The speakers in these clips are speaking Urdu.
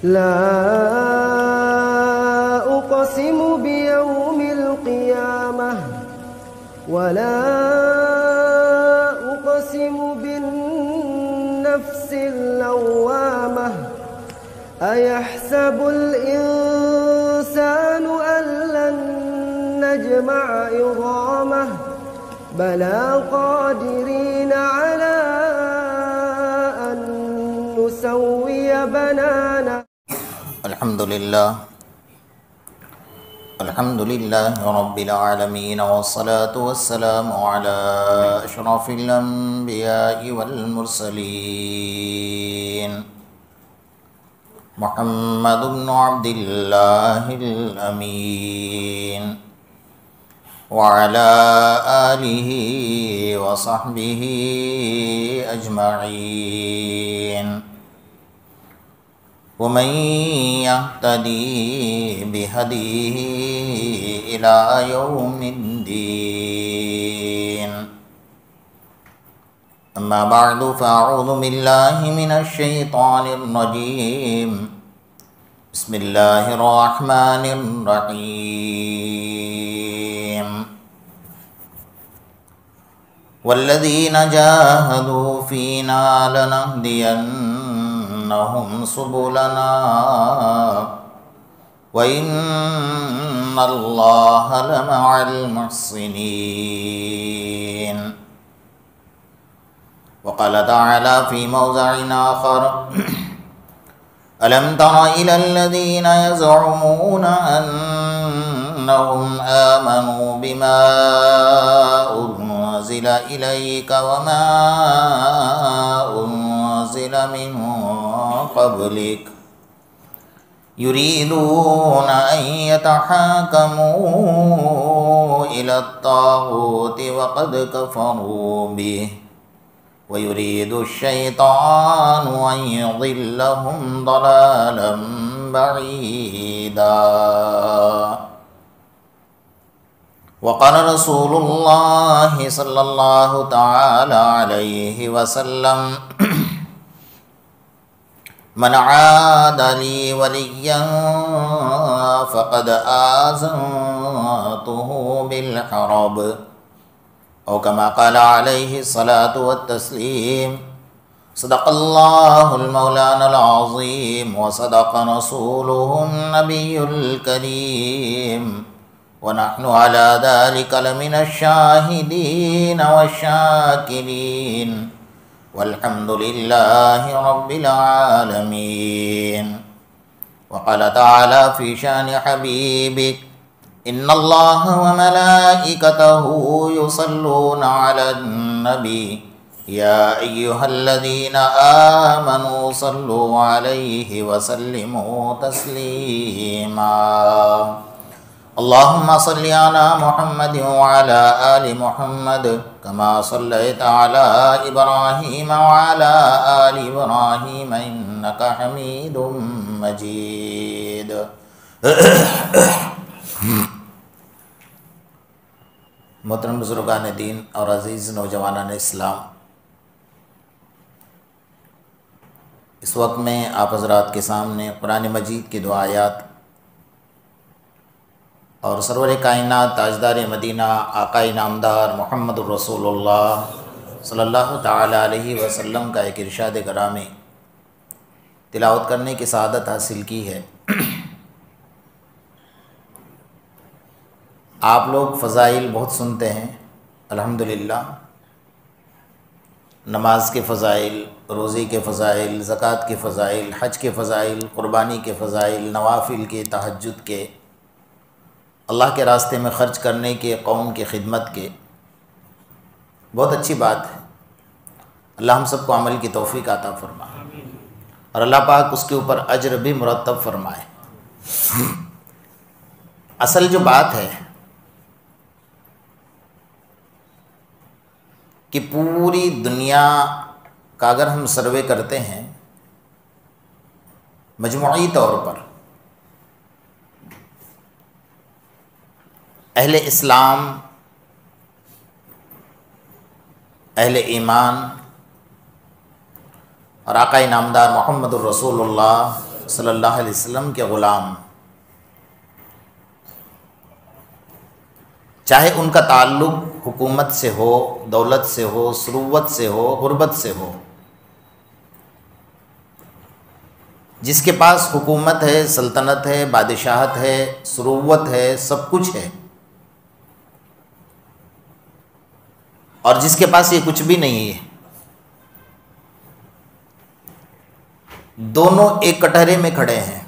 لا أقسم بيوم القيامة ولا أقسم بالنفس اللوامة أيحسب الإنسان أن لن نجمع عظامه بلى قادرين على أن نسوي بنانه. الحمد لله رب العالمين والصلاة والسلام على أشرف الأنبياء والمرسلين محمد بن عبد الله الأمين وعلى آله وصحبه أجمعين ومن يهتدي بهديه إلى يوم الدين. أما بعد فأعوذ بالله من الشيطان الرجيم. بسم الله الرحمن الرحيم. والذين جاهدوا فينا لنهدينهم سبلنا وإن الله لمع المحسنين. وقال تعالى في موضع آخر: ألم تر إلى الذين يزعمون أنهم آمنوا بما أنزل إليك وما أنزل من قبلك يريدون أن يتحاكموا إلى الطاغوت وقد كفروا به ويريد الشيطان أن يضلهم ضلالا بعيدا. وقال رسول الله صلى الله تعالى عليه وسلم: من عاد لي وليا فقد آذنته بالحرب، أو كما قال عليه الصلاة والتسليم. صدق الله المولانا العظيم وصدق رسوله النبي الكريم ونحن على ذلك لمن الشاهدين والشاكرين والحمد لله رب العالمين. وقال تعالى في شأن حبيبك: إن الله وملائكته يصلون على النبي يا أيها الذين آمنوا صلوا عليه وسلموا تسليما. اللهم صل على محمد وعلى آل محمد كما صليت على إبراهيم وعلى آل إبراهيم إنك حميد مجيد. محترم بزرگان دین اور عزیز نوجوانان اسلام، اس وقت میں آپ حضرات کے سامنے قرآن مجید کی دو آیات اور سرور کائنات تاجدار مدینہ آقا نامدار محمد الرسول اللہ صلی اللہ تعالی علیہ وسلم کا ایک ارشاد گرامی تلاوت کرنے کی سعادت حاصل کی ہے۔ آپ لوگ فضائل بہت سنتے ہیں الحمدللہ، نماز کے فضائل، روزے کے فضائل، زکوٰۃ کے فضائل، حج کے فضائل، قربانی کے فضائل، نوافل کے، تہجد کے، اللہ کے راستے میں خرچ کرنے کے، قوم کی خدمت کے۔ بہت اچھی بات ہے، اللہ ہم سب کو عمل کی توفیق عطا فرمائے اور اللہ پاک اس کے اوپر اجر بھی مرتب فرمائے۔ اصل جو بات ہے کہ پوری دنیا کا اگر ہم سروے کرتے ہیں مجموعی طور پر، اہل اسلام، اہل ایمان اور آقا نامدار محمد الرسول اللہ صلی اللہ علیہ وسلم کے غلام، چاہے ان کا تعلق حکومت سے ہو، دولت سے ہو، ثروت سے ہو، غربت سے ہو، جس کے پاس حکومت ہے، سلطنت ہے، بادشاہت ہے، ثروت ہے، سب کچھ ہے، اور جس کے پاس یہ کچھ بھی نہیں ہے، دونوں ایک کٹہرے میں کھڑے ہیں۔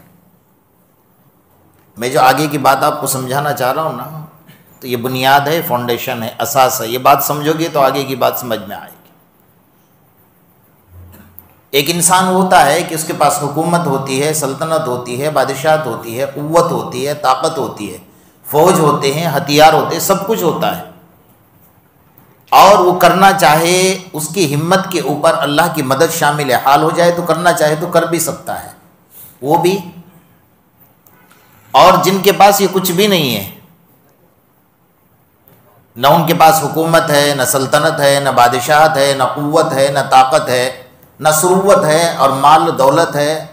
میں جو آگے کی بات آپ کو سمجھانا چاہ رہا ہوں نا، تو یہ بنیاد ہے، فاؤنڈیشن ہے، اساس ہے۔ یہ بات سمجھو گے تو آگے کی بات سمجھ میں آئے گی۔ ایک انسان ہوتا ہے کہ اس کے پاس حکومت ہوتی ہے، سلطنت ہوتی ہے، بادشاہت ہوتی ہے، قوت ہوتی ہے، طاقت ہوتی ہے، فوج ہوتے ہیں، ہتھیار ہوتے ہیں، سب کچھ ہوتا ہے، اور وہ کرنا چاہے، اس کی ہمت کے اوپر اللہ کی مدد شامل حال ہو جائے تو کرنا چاہے تو کر بھی سکتا ہے وہ بھی۔ اور جن کے پاس یہ کچھ بھی نہیں ہے، نہ ان کے پاس حکومت ہے، نہ سلطنت ہے، نہ بادشاہت ہے، نہ قوت ہے، نہ طاقت ہے، نہ ثروت ہے اور مال و دولت ہے،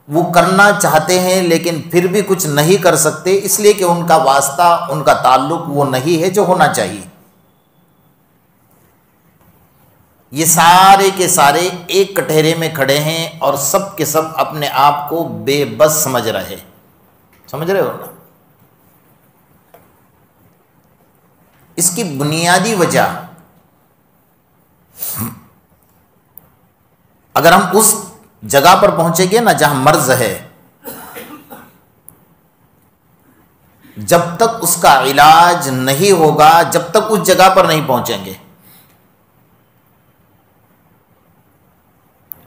وہ کرنا چاہتے ہیں لیکن پھر بھی کچھ نہیں کر سکتے، اس لیے کہ ان کا واسطہ، ان کا تعلق وہ نہیں ہے جو ہونا چاہیے۔ یہ سارے کے سارے ایک کٹہرے میں کھڑے ہیں اور سب کے سب اپنے آپ کو بے بس سمجھ رہے ہو نا۔ اس کی بنیادی وجہ، اگر ہم اس جگہ پر پہنچیں گے نا جہاں مرض ہے، جب تک اس کا علاج نہیں ہوگا، جب تک اس جگہ پر نہیں پہنچیں گے،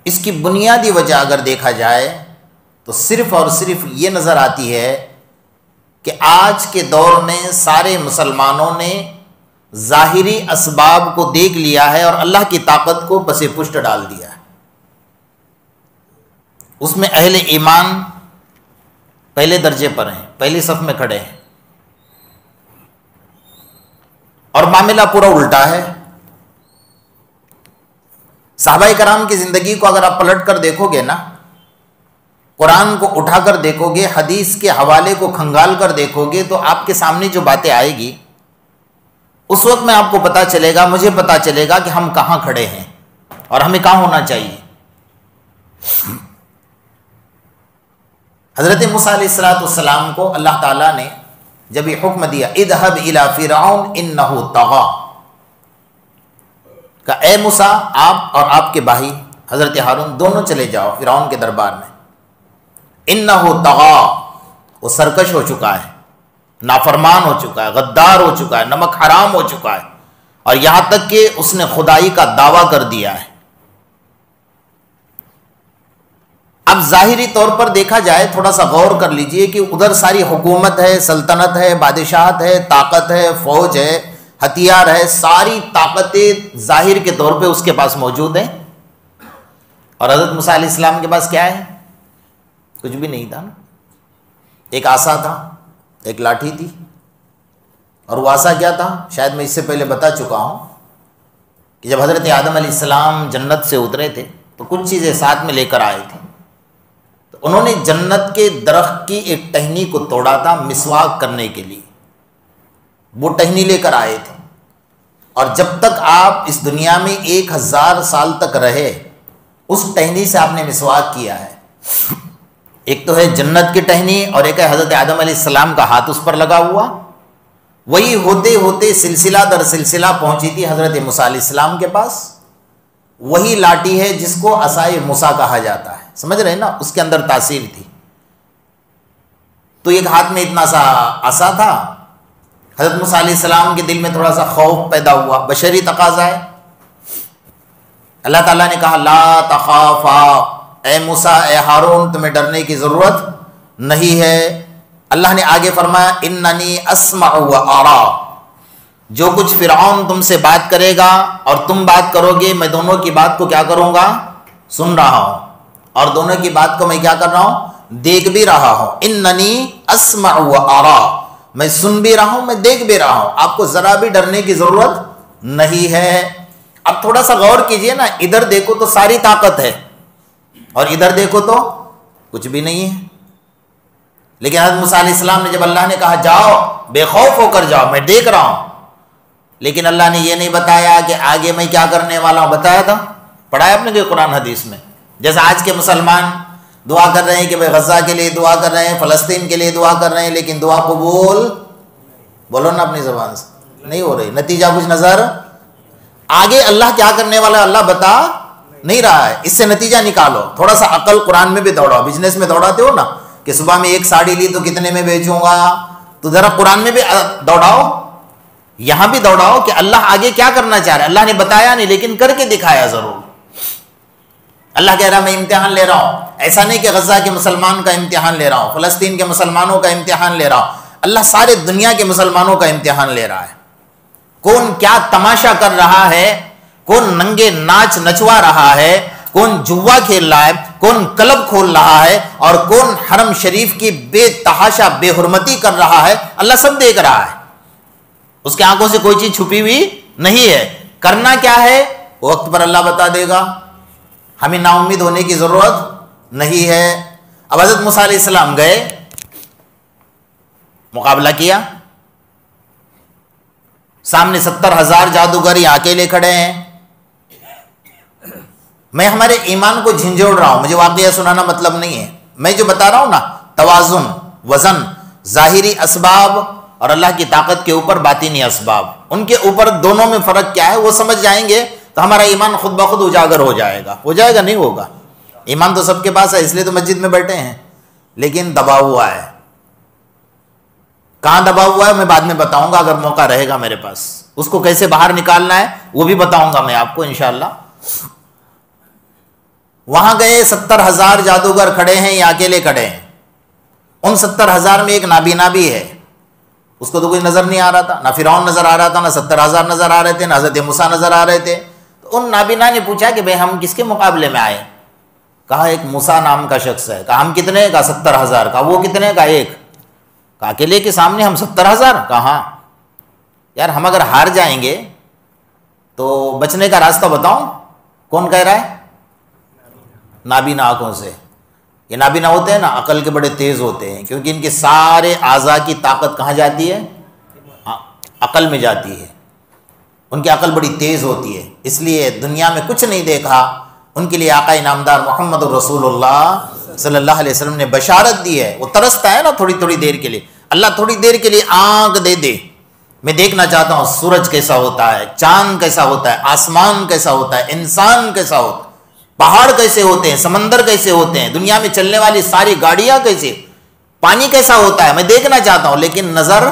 اس کی بنیادی وجہ اگر دیکھا جائے تو صرف اور صرف یہ نظر آتی ہے کہ آج کے دور میں سارے مسلمانوں نے ظاہری اسباب کو دیکھ لیا ہے اور اللہ کی طاقت کو پس پشت ڈال دیا ہے۔ اس میں اہل ایمان پہلے درجے پر ہیں، پہلی صف میں کھڑے ہیں، اور معاملہ پورا الٹا ہے۔ صحابہ کرام کی زندگی کو اگر آپ پلٹ کر دیکھو گے نا، قرآن کو اٹھا کر دیکھو گے، حدیث کے حوالے کو کھنگال کر دیکھو گے، تو آپ کے سامنے جو باتیں آئے گی، اس وقت میں آپ کو پتا چلے گا، مجھے پتا چلے گا کہ ہم کہاں کھڑے ہیں اور ہمیں کہاں ہونا چاہیے۔ حضرت موسیٰ علیہ السلام کو اللہ تعالیٰ نے جب یہ حکم دیا، اذهب الى فرعون انه طغى، کہ اے موسیٰ، آپ اور آپ کے بھائی حضرت ہارون دونوں چلے جاؤ فرعون کے دربار میں۔ انه طغى، وہ سرکش ہو چکا ہے، نافرمان ہو چکا ہے، غدار ہو چکا ہے، نمک حرام ہو چکا ہے، اور یہاں تک کہ اس نے خدائی کا دعویٰ کر دیا ہے۔ اب ظاہری طور پر دیکھا جائے، تھوڑا سا غور کر لیجئے کہ ادھر ساری حکومت ہے، سلطنت ہے، بادشاہت ہے، طاقت ہے، فوج ہے، ہتھیار ہے، ساری طاقتیں ظاہر کے طور پہ اس کے پاس موجود ہیں، اور حضرت موسیٰ علیہ السلام کے پاس کیا ہے؟ کچھ بھی نہیں تھا نا۔ ایک عصا تھا، ایک لاٹھی تھی، اور وہ عصا کیا تھا؟ شاید میں اس سے پہلے بتا چکا ہوں کہ جب حضرت آدم علیہ السلام جنت سے اترے تھے تو کچھ چیزیں ساتھ میں لے کر آئے تھے، تو انہوں نے جنت کے درخت کی ایک ٹہنی کو توڑا تھا مسواک کرنے کے لیے، وہ ٹہنی لے کر آئے تھے، اور جب تک آپ اس دنیا میں 1000 سال تک رہے، اس ٹہنی سے آپ نے مسواک کیا ہے۔ ایک تو ہے جنت کی ٹہنی، اور ایک ہے حضرت آدم علیہ السلام کا ہاتھ اس پر لگا ہوا، وہی ہوتے ہوتے سلسلہ در سلسلہ پہنچی تھی حضرت موسیٰ علیہ السلام کے پاس۔ وہی لاٹھی ہے جس کو عصائے موسیٰ کہا جاتا ہے، سمجھ رہے ہیں نا، اس کے اندر تاثیر تھی۔ تو ایک ہاتھ میں اتنا سا عصا تھا، حضرت موسیٰ علیہ السلام کے دل میں تھوڑا سا خوف پیدا ہوا، بشری تقاضا ہے۔ اللہ تعالیٰ نے کہا لا تخافا، اے موسیٰ، اے ہارون، تمہیں ڈرنے کی ضرورت نہیں ہے۔ اللہ نے آگے فرمایا اننی اسمع و ارا، جو کچھ فرعون تم سے بات کرے گا اور تم بات کرو گے، میں دونوں کی بات کو کیا کروں گا؟ سن رہا ہوں، اور دونوں کی بات کو میں کیا کر رہا ہوں؟ دیکھ بھی رہا ہوں۔ اننی اسمع و ارا، میں سن بھی رہا ہوں، میں دیکھ بھی رہا ہوں، آپ کو ذرا بھی ڈرنے کی ضرورت نہیں ہے۔ اب تھوڑا سا غور کیجئے نا، ادھر دیکھو تو ساری طاقت ہے، اور ادھر دیکھو تو کچھ بھی نہیں ہے. لیکن حضرت موسیٰ علیہ السلام نے جب اللہ نے کہا جاؤ بے خوف ہو کر جاؤ، میں دیکھ رہا ہوں، لیکن اللہ نے یہ نہیں بتایا کہ آگے میں کیا کرنے والا ہوں. بتایا تھا، پڑھایا آپ نے کہ قرآن حدیث میں. جیسا آج کے مسلمان دعا کر رہے ہیں کہ بھائی غزہ کے لیے دعا کر رہے ہیں، فلسطین کے لیے دعا کر رہے ہیں، لیکن دعا قبول بولو نا اپنی زبان سے نہیں ہو رہی. نتیجہ کچھ نظر آگے اللہ کیا کرنے والا ہے اللہ بتا نہیں رہا ہے. اس سے نتیجہ نکالو. تھوڑا سا عقل قرآن میں بھی دوڑاؤ. بزنس میں دوڑاتے ہو نا کہ صبح میں ایک ساڑی لی تو کتنے میں بیچوں گا، تو ذرا قرآن میں بھی دوڑاؤ، یہاں بھی دوڑاؤ کہ اللہ آگے کیا کرنا چاہ رہا ہے. اللہ نے بتایا نہیں لیکن کر کے دکھایا ضرور. اللہ کہہ رہا میں امتحان لے رہا ہوں. ایسا نہیں کہ غزہ کے مسلمان کا امتحان لے رہا ہوں، فلسطین کے مسلمانوں کا امتحان لے رہا ہوں. اللہ سارے دنیا کے مسلمانوں کا امتحان لے رہا ہے. کون کیا تماشا کر رہا ہے، کون ننگے ناچ نچوا رہا ہے، کون جوا کھیل رہا ہے، کون کلب کھول رہا ہے، اور کون حرم شریف کی بے تحاشا بے حرمتی کر رہا ہے. اللہ سب دیکھ رہا ہے. اس کے آنکھوں سے کوئی چیز چھپی ہوئی نہیں ہے. کرنا کیا ہے وقت پر اللہ بتا دے گا. ہمیں نا امید ہونے کی ضرورت نہیں ہے. اب حضرت موسیٰ علیہ السلام گئے، مقابلہ کیا، سامنے 70,000 جادوگر یہاں اکیلے کھڑے ہیں. میں ہمارے ایمان کو جھنجھوڑ رہا ہوں، مجھے واقعہ سنانا مطلب نہیں ہے. میں جو بتا رہا ہوں نا، توازن، وزن، ظاہری اسباب اور اللہ کی طاقت کے اوپر باطنی اسباب، ان کے اوپر دونوں میں فرق کیا ہے وہ سمجھ جائیں گے تو ہمارا ایمان خود بخود اجاگر ہو جائے گا. ہو جائے گا نہیں ہوگا. ایمان تو سب کے پاس ہے، اس لیے تو مسجد میں بیٹھے ہیں، لیکن دبا ہوا ہے. کہاں دبا ہوا ہے میں بعد میں بتاؤں گا اگر موقع رہے گا میرے پاس. اس کو کیسے باہر نکالنا ہے وہ بھی بتاؤں گا میں آپ کو انشاءاللہ. وہاں گئے، 70,000 جادوگر کھڑے ہیں یا اکیلے کھڑے ہیں. ان 70,000 میں ایک نابینا بھی ہے، اس کو تو کوئی نظر نہیں آ رہا تھا. نہ فرعون نظر آ رہا تھا، نہ 70,000 نظر آ رہے تھے، نہ حضرت موسیٰ نظر آ رہے تھے. تو ان نابینا نے پوچھا کہ بھئی ہم کس کے مقابلے میں آئے؟ کہا ایک موسیٰ نام کا شخص ہے. کہا ہم کتنے؟ کہا 70,000. کہا وہ کتنے؟ کہا ایک. کہا اکیلے کے سامنے ہم 70,000؟ کہا ہاں. یار ہم اگر ہار جائیں گے تو بچنے کا راستہ بتاؤں. کون کہہ رہا ہے؟ نابینا آنکھوں سے. یہ نابینا ہوتے ہیں نا عقل کے بڑے تیز ہوتے ہیں، کیونکہ ان کے سارے اعضاء کی طاقت کہاں جاتی ہے؟ عقل میں جاتی ہے. ان کی عقل بڑی تیز ہوتی ہے، اس لیے دنیا میں کچھ نہیں دیکھا. ان کے لیے آقا انعامدار محمد رسول اللہ صلی اللہ علیہ وسلم نے بشارت دی ہے. وہ ترستا ہے نا تھوڑی تھوڑی دیر کے لیے. اللہ تھوڑی دیر کے لیے آنکھ دے دے، میں دیکھنا چاہتا ہوں سورج کیسا ہوتا ہے، چاند کیسا ہوتا ہے، آسمان کیسا ہوتا ہے، انسان کیسا ہوتا ہے، پہاڑ کیسے ہوتے ہیں، سمندر کیسے ہوتے ہیں، دنیا میں چلنے والی ساری گاڑیاں کیسے، پانی کیسا ہوتا ہے. میں دیکھنا چاہتا ہوں لیکن نظر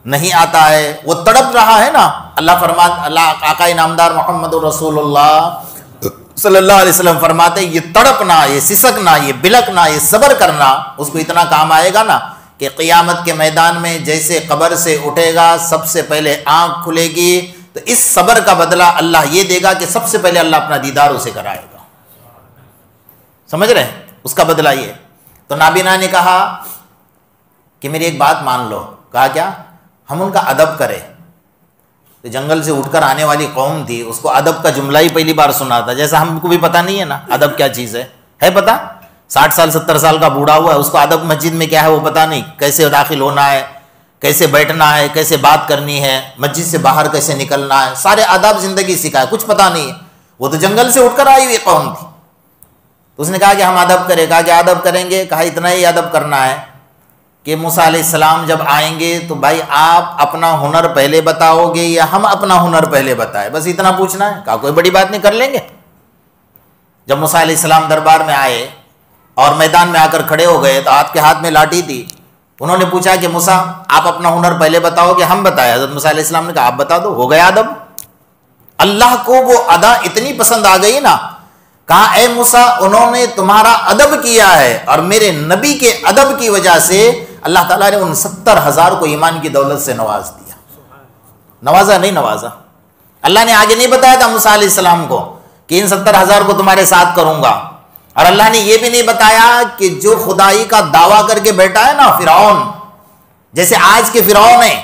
نہیں آتا ہے. وہ تڑپ رہا ہے نا. اللہ آقا انعامدار محمد رسول اللہ صلی اللہ علیہ وسلم فرماتے ہیں یہ تڑپنا، یہ سسکنا، یہ بلکنا، یہ صبر کرنا اس کو اتنا کام آئے گا نا کہ قیامت کے میدان میں جیسے قبر سے اٹھے گا سب سے پہلے آنکھ کھلے گی تو اس صبر کا بدلہ اللہ یہ دے گا کہ سب سے پہلے اللہ اپنا دیدار اسے کرائے گا. سمجھ رہے ہیں؟ اس کا بدلہ یہ. تو نابینا نے کہا کہ میری ایک بات مان لو. کہا کیا؟ ہم ان کا ادب کرے. تو جنگل سے اٹھ کر آنے والی قوم تھی، اس کو ادب کا جملہ ہی پہلی بار سنا تھا. جیسا ہم کو بھی پتہ نہیں ہے نا ادب کیا چیز ہے پتہ؟ 60 سال 70 سال کا بوڑھا ہوا ہے، اس کو ادب مسجد میں کیا ہے وہ پتہ نہیں، کیسے داخل ہونا ہے، کیسے بیٹھنا ہے، کیسے بات کرنی ہے، مسجد سے باہر کیسے نکلنا ہے، سارے آداب زندگی سکھائے، کچھ پتہ نہیں ہے. وہ تو جنگل سے اٹھ کر آئی ہوئی قوم تھی. تو اس نے کہا کہ ہم ادب کریں. کہا کہ ادب کریں گے. کہا اتنا ہی ادب کرنا ہے کہ موسیٰ علیہ السلام جب آئیں گے تو بھائی آپ اپنا ہنر پہلے بتاؤ گے یا ہم اپنا ہنر پہلے بتائیں، بس اتنا پوچھنا ہے. کہا کوئی بڑی بات نہیں، کر لیں گے. جب موسیٰ علیہ السلام دربار میں آئے اور میدان میں آ کر کھڑے ہو گئے تو آپ کے ہاتھ میں لاٹھی تھی. انہوں نے پوچھا کہ موسیٰ آپ اپنا ہنر پہلے بتاؤ گے ہم بتائیں؟ حضرت موسیٰ علیہ السلام نے کہا آپ بتا دو. ہو گیا ادب. اللہ کو وہ ادا اتنی پسند آ گئی نا. کہا اے موسیٰ انہوں نے تمہارا ادب کیا ہے اور میرے نبی کے ادب کی وجہ سے اللہ تعالیٰ نے ان 70,000 کو ایمان کی دولت سے نواز دیا. نوازا نہیں نوازا. اللہ نے آگے نہیں بتایا تھا موسیٰ علیہ السلام کو کہ ان 70,000 کو تمہارے ساتھ کروں گا. اور اللہ نے یہ بھی نہیں بتایا کہ جو خدائی کا دعویٰ کر کے بیٹھا ہے نا فرعون، جیسے آج کے فرعون ہیں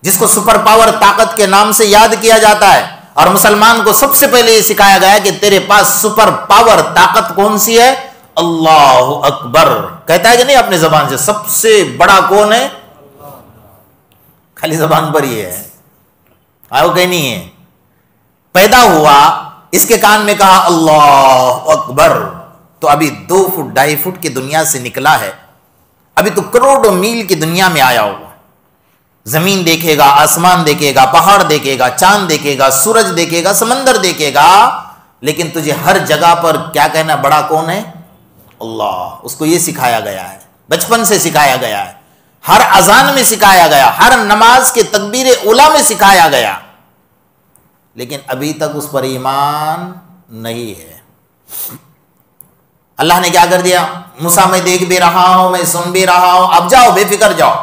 جس کو سپر پاور طاقت کے نام سے یاد کیا جاتا ہے، اور مسلمان کو سب سے پہلے یہ سکھایا گیا کہ تیرے پاس سپر پاور طاقت کون سی ہے؟ اللہ اکبر کہتا ہے کہ نہیں اپنی زبان سے؟ سب سے بڑا کون ہے؟ خالی زبان پر ہی ہے، وہ کہیں نہیں ہے. پیدا ہوا، اس کے کان میں کہا اللہ اکبر، تو ابھی 2 فٹ 2.5 فٹ کی دنیا سے نکلا ہے، ابھی تو کروڑوں میل کی دنیا میں آیا ہوگا. زمین دیکھے گا، آسمان دیکھے گا، پہاڑ دیکھے گا، چاند دیکھے گا، سورج دیکھے گا، سمندر دیکھے گا، لیکن تجھے ہر جگہ پر کیا کہنا بڑا کون ہے؟ اللہ. اس کو یہ سکھایا گیا ہے، بچپن سے سکھایا گیا ہے، ہر اذان میں سکھایا گیا، ہر نماز کے تکبیر اولیٰ میں سکھایا گیا، لیکن ابھی تک اس پر ایمان نہیں ہے. اللہ نے کیا کر دیا؟ موسیٰ میں دیکھ بھی رہا ہوں، میں سن بھی رہا ہوں، اب جاؤ بے فکر جاؤ،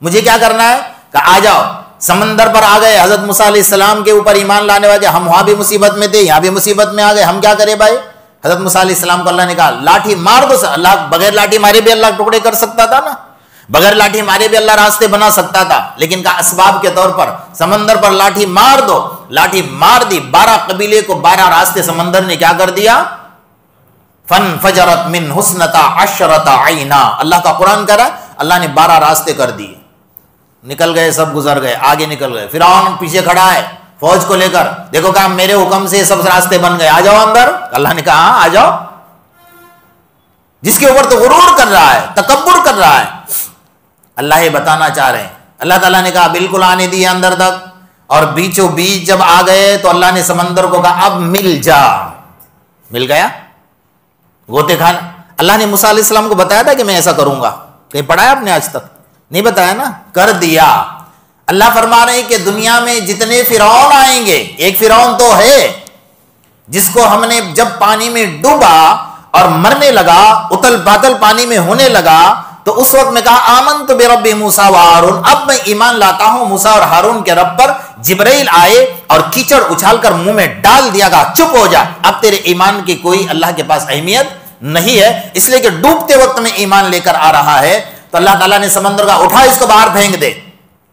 مجھے کیا کرنا ہے کہ آ جاؤ. سمندر پر آ گئے، حضرت موسیٰ علیہ السلام کے اوپر ایمان لانے والے، ہم وہاں بھی مصیبت میں تھے، یہاں بھی مصیبت میں آ گئے، ہم کیا کریں بھائی؟ حضرت موسیٰ علیہ السلام کو اللہ نے کہا لاٹھی مار دو. اللہ بغیر لاٹھی مارے بھی اللہ ٹکڑے کر سکتا تھا نا، بغیر لاٹھی مارے بھی اللہ راستے بنا سکتا تھا، لیکن کا اسباب کے طور پر سمندر پر لاٹھی مار دو. لاٹھی مار دی، 12 قبیلے کو 12 راستے سمندر نے کیا کر دیا؟ فَانْفَجَرَتْ مِنْ حُسْنَتَا عَشْرَةَ عَيْنًا. اللہ کا قرآن کہہ رہا ہے اللہ نے 12 راستے کر دیے، نکل گئے، سب گزر گئے، آگے نکل گئے. فرعون پیچھے کھڑا ہے فوج کو لے کر، دیکھو کہ میرے حکم سے سب راستے بن گئے، آ جاؤ اندر. اللہ نے کہا ہاں آ جاؤ. جس کے اوپر تو غرور کر رہا ہے، تکبر کر رہا ہے. اللہ یہ بتانا چاہ رہے ہیں، اللہ تعالیٰ نے کہا بالکل آنے دیے اندر تک، اور بیچوں بیچ جب آ گئے تو اللہ نے سمندر کو کہا اب مل جا. مل گیا گوتے کھانا. اللہ نے موسیٰ علیہ السلام کو بتایا تھا کہ میں ایسا کروں گا؟ کہیں پڑھا ہے آپ نے آج تک؟ نہیں بتایا نا، کر دیا. اللہ فرما رہے ہیں کہ دنیا میں جتنے فرعون آئیں گے، ایک فرعون تو ہے جس کو ہم نے جب پانی میں ڈوبا اور مرنے لگا، اتل پاتل پانی میں ہونے لگا، تو اس وقت میں کہا آمنت برب موسیٰ و ہارون، اب میں ایمان لاتا ہوں موسیٰ اور ہارون کے رب پر. جبرائیل آئے اور کیچڑ اچھال کر منہ میں ڈال دیا گا، چپ ہو جا، اب تیرے ایمان کی کوئی اللہ کے پاس اہمیت نہیں ہے، اس لیے کہ ڈوبتے وقت میں ایمان لے کر آ رہا ہے. تو اللہ تعالیٰ نے سمندر کا اٹھا، اس کو باہر پھینک دے،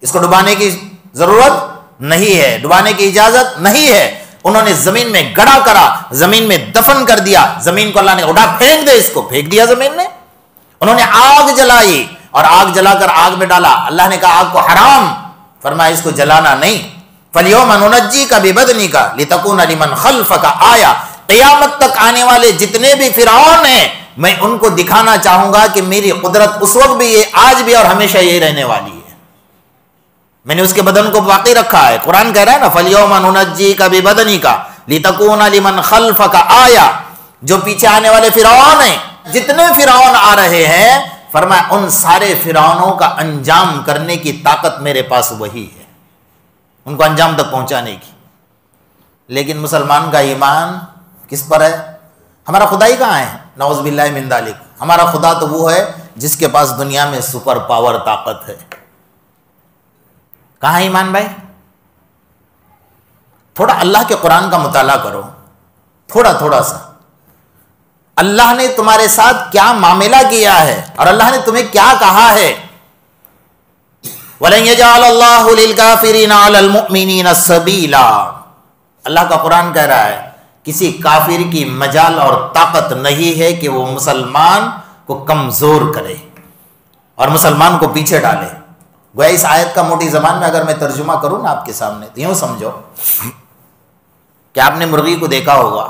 اس کو ڈبانے کی ضرورت نہیں ہے، ڈبانے کی اجازت نہیں ہے. انہوں نے زمین میں گڑا کرا، زمین میں دفن کر دیا. زمین کو اللہ نے اٹھا پھینک دے، اس کو پھینک دیا زمین نے. انہوں نے آگ جلائی اور آگ جلا کر آگ میں ڈالا. اللہ نے کہا آگ کو حرام، فرمایا اس کو جلانا نہیں. فَالْيَوْمَ نُنَجِّيكَ بِبَدْنِكَ لِتَكُونَ لِمَنْ خَلْفَكَ آیَةً. قیامت تک آنے والے جتنے بھی فرعون ہیں میں ان کو دکھانا چاہوں گا کہ میری قدرت اس وقت بھی یہ، آج بھی اور ہمیشہ یہ رہنے والی ہے. میں نے اس کے بدن کو باقی رکھا ہے. قرآن کہہ رہا ہے نا فَالْيَوْمَ نُنَجِّيكَ بِبَدْنِكَ لِتَكُونَ لِمَنْ خَلْفَكَ آیَةً. جو پیچھے آنے والے فرعون ہیں، جتنے فرعون آ رہے ہیں، فرمایا ان سارے فرعونوں کا انجام کرنے کی طاقت میرے پاس وہی ہے، ان کو انجام تک پہنچانے کی. لیکن مسلمان کا ایمان کس پر ہے؟ ہمارا خدا ہی کہاں ہے؟ نعوذ باللہ من ذالک. ہمارا خدا تو وہ ہے جس کے پاس دنیا میں سپر پاور طاقت ہے. کہاں ایمان بھائی؟ تھوڑا اللہ کے قرآن کا مطالعہ کرو، تھوڑا سا. اللہ نے تمہارے ساتھ کیا معاملہ کیا ہے اور اللہ نے تمہیں کیا کہا ہے. وَلَن يَجْعَلَ اللَّهُ لِلْكَافِرِينَ عَلَى الْمُؤْمِنِينَ سَبِيلًا. اللہ کا قرآن کہہ رہا ہے کسی کافر کی مجال اور طاقت نہیں ہے کہ وہ مسلمان کو کمزور کرے اور مسلمان کو پیچھے ڈالے. گویا اس آیت کا موٹی زبان میں اگر میں ترجمہ کروں نا آپ کے سامنے تو یوں سمجھو کہ آپ نے مرغی کو دیکھا ہوگا.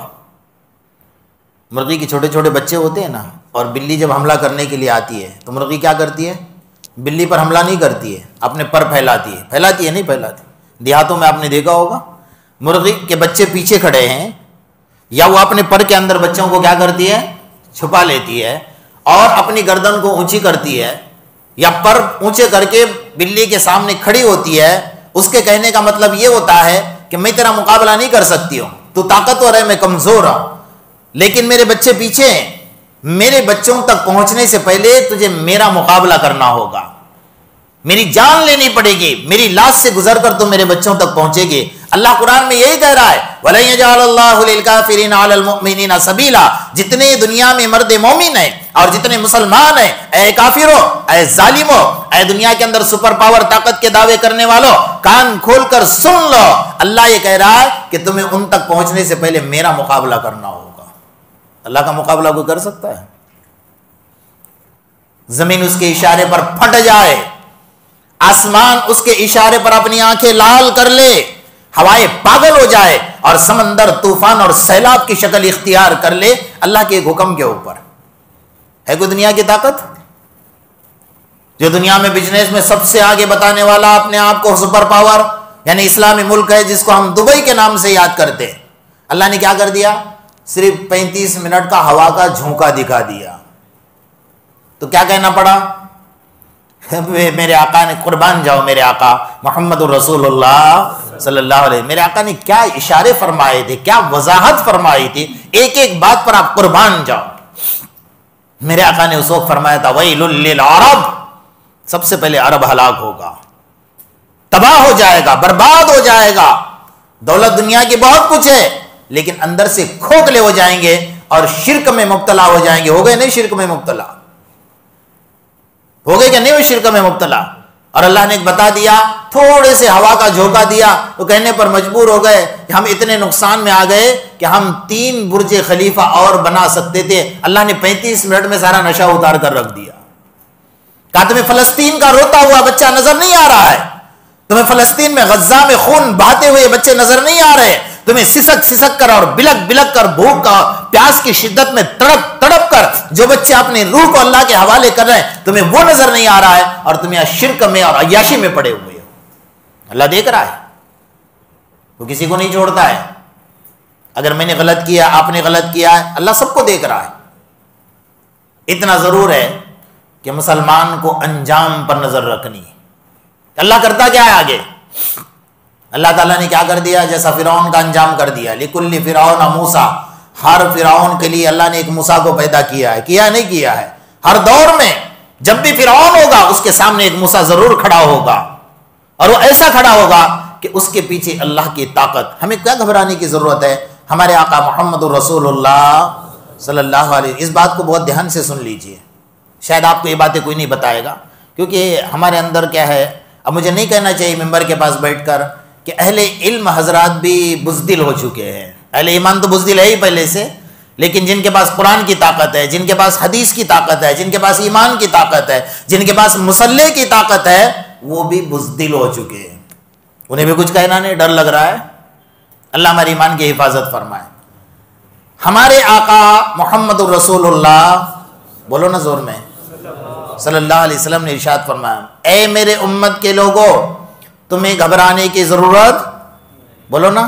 مرغی کے چھوٹے چھوٹے بچے ہوتے ہیں نا، اور بلی جب حملہ کرنے کے لیے آتی ہے تو مرغی کیا کرتی ہے؟ بلی پر حملہ نہیں کرتی ہے، اپنے پر پھیلاتی ہے نہیں پھیلاتی. دیہاتوں میں آپ نے دیکھا ہوگا مرغی کے بچے پیچھے کھڑے ہیں، یا وہ اپنے پر کے اندر بچوں کو کیا کرتی ہے؟ چھپا لیتی ہے اور اپنی گردن کو اونچی کرتی ہے، یا پر اونچے کر کے بلی کے سامنے کھڑی ہوتی ہے. اس کے کہنے کا مطلب یہ ہوتا ہے کہ میں تیرا مقابلہ نہیں کر سکتی ہوں، تو طاقتور ہے، میں کمزور ہوں، لیکن میرے بچے پیچھے ہیں، میرے بچوں تک پہنچنے سے پہلے تجھے میرا مقابلہ کرنا ہوگا، میری جان لینی پڑے گی، میری لاش سے گزر کر تو میرے بچوں تک پہنچے گی. اللہ قرآن میں یہی کہہ رہا ہے وَلَن يَجْعَلَ اللَّهُ لِلْكَافِرِينَ عَلَى الْمُؤْمِنِينَ سَبِيلًا. جتنے دنیا میں مرد مومن ہیں اور جتنے مسلمان ہیں، اے کافروں، اے ظالموں، اے دنیا کے اندر سپر پاور طاقت کے دعوے کرنے والوں، کان کھول کر سن لو. اللہ یہ کہہ رہا ہے کہ تمہیں ان تک پہنچنے سے پہلے میرا مقابلہ کرنا ہوگا. اللہ کا مقابلہ کوئی کر سکتا ہے؟ زمین اس کے اشارے پر پھٹ جائے، آسمان اس کے اشارے پر اپنی آنکھیں لال کر لے، ہوائیں پاگل ہو جائے اور سمندر طوفان اور سیلاب کی شکل اختیار کر لے اللہ کے ایک حکم کے اوپر۔ ہے کوئی دنیا کی طاقت؟ جو دنیا میں بزنس میں سب سے آگے بتانے والا اپنے آپ کو سپر پاور یعنی اسلامی ملک ہے، جس کو ہم دبئی کے نام سے یاد کرتے ہیں، اللہ نے کیا کر دیا؟ صرف 35 منٹ کا ہوا کا جھونکا دکھا دیا۔ تو کیا کہنا پڑا؟ میرے آقا نے، قربان جاؤ میرے آقا محمد الرسول اللہ صلی اللہ علیہ، میرے آقا نے کیا اشارے فرمائے تھے، کیا وضاحت فرمائی تھی، ایک ایک بات پر آپ قربان جاؤ۔ میرے آقا نے اس وقت فرمایا تھا ویل للعرب، سب سے پہلے عرب ہلاک ہوگا، تباہ ہو جائے گا، برباد ہو جائے گا۔ دولت دنیا کی بہت کچھ ہے لیکن اندر سے کھوکھلے ہو جائیں گے اور شرک میں مبتلا ہو جائیں گے۔ ہو گئے نہیں شرک میں مبتلا؟ ہو گئے کہ نہیں وہ شرک میں مبتلا؟ اور اللہ نے ایک بتا دیا، تھوڑے سے ہوا کا جھونکا دیا تو کہنے پر مجبور ہو گئے کہ ہم اتنے نقصان میں آ گئے کہ ہم 3 برج خلیفہ اور بنا سکتے تھے، اللہ نے 35 منٹ میں سارا نشہ اتار کر رکھ دیا۔ کہا تمہیں فلسطین کا روتا ہوا بچہ نظر نہیں آ رہا ہے؟ تمہیں فلسطین میں غزہ میں خون بہاتے ہوئے بچے نظر نہیں آ رہے؟ تمہیں سسک سسک کر اور بلک بلک کر بھوک کا پیاس کی شدت میں تڑپ تڑپ کر جو بچے اپنے روح کو اللہ کے حوالے کر رہے ہیں تمہیں وہ نظر نہیں آ رہا ہے، اور تمہیں شرک میں اور عیاشی میں پڑے ہوئے ہو۔ اللہ دیکھ رہا ہے، وہ کسی کو نہیں چھوڑتا ہے۔ اگر میں نے غلط کیا، آپ نے غلط کیا ہے، اللہ سب کو دیکھ رہا ہے۔ اتنا ضرور ہے کہ مسلمان کو انجام پر نظر رکھنی ہے۔ اللہ کرتا کیا ہے آگے؟ اللہ تعالیٰ نے کیا کر دیا؟ جیسا فرعون کا انجام کر دیا، لِكُلِّ فِرْعَوْنَ مُوسَىٰ، ہر فرعون کے لیے اللہ نے ایک موسیٰ کو پیدا کیا ہے، کیا نہیں کیا ہے؟ ہر دور میں جب بھی فرعون ہوگا اس کے سامنے ایک موسیٰ ضرور کھڑا ہوگا، اور وہ ایسا کھڑا ہوگا کہ اس کے پیچھے اللہ کی طاقت۔ ہمیں کیا گھبرانے کی ضرورت ہے؟ ہمارے آقا محمد الرسول اللہ صلی اللہ علیہ، اس بات کو بہت دھیان سے سن لیجئے، شاید آپ کو یہ باتیں کوئی نہیں بتائے گا، کیونکہ ہمارے اندر کیا ہے، اب مجھے نہیں کہنا چاہیے ممبر کے پاس بیٹھ کر کہ اہل علم حضرات بھی بزدل ہو چکے ہیں۔ اہل ایمان تو بزدل ہے ہی پہلے سے، لیکن جن کے پاس قرآن کی طاقت ہے، جن کے پاس حدیث کی طاقت ہے، جن کے پاس ایمان کی طاقت ہے، جن کے پاس مصلح کی طاقت ہے، وہ بھی بزدل ہو چکے ہیں۔ انہیں بھی کچھ کہنا نہیں، ڈر لگ رہا ہے۔ اللہ ہمارے ایمان کی حفاظت فرمائے۔ ہمارے آقا محمد الرسول اللہ، بولو نا زور میں، صلی اللہ علیہ وسلم نے ارشاد فرمایا، اے میرے امت کے لوگوں، تمہیں گھبرانے کی ضرورت، بولو نا،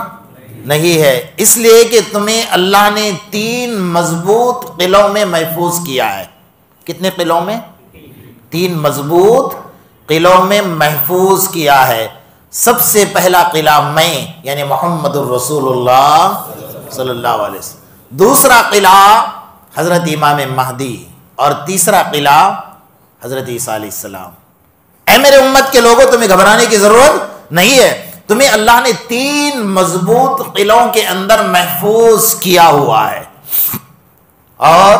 نہیں ہے، اس لیے کہ تمہیں اللہ نے 3 مضبوط قلعوں میں محفوظ کیا ہے۔ کتنے قلعوں میں؟ 3 مضبوط قلعوں میں محفوظ کیا ہے۔ سب سے پہلا قلعہ میں یعنی محمد الرسول اللہ صلی اللہ علیہ وسلم، دوسرا قلعہ حضرت امام مہدی، اور تیسرا قلعہ حضرت عیسیٰ علیہ السلام۔ اے میرے امت کے لوگوں، تمہیں گھبرانے کی ضرورت نہیں ہے، تمہیں اللہ نے 3 مضبوط قلعوں کے اندر محفوظ کیا ہوا ہے۔ اور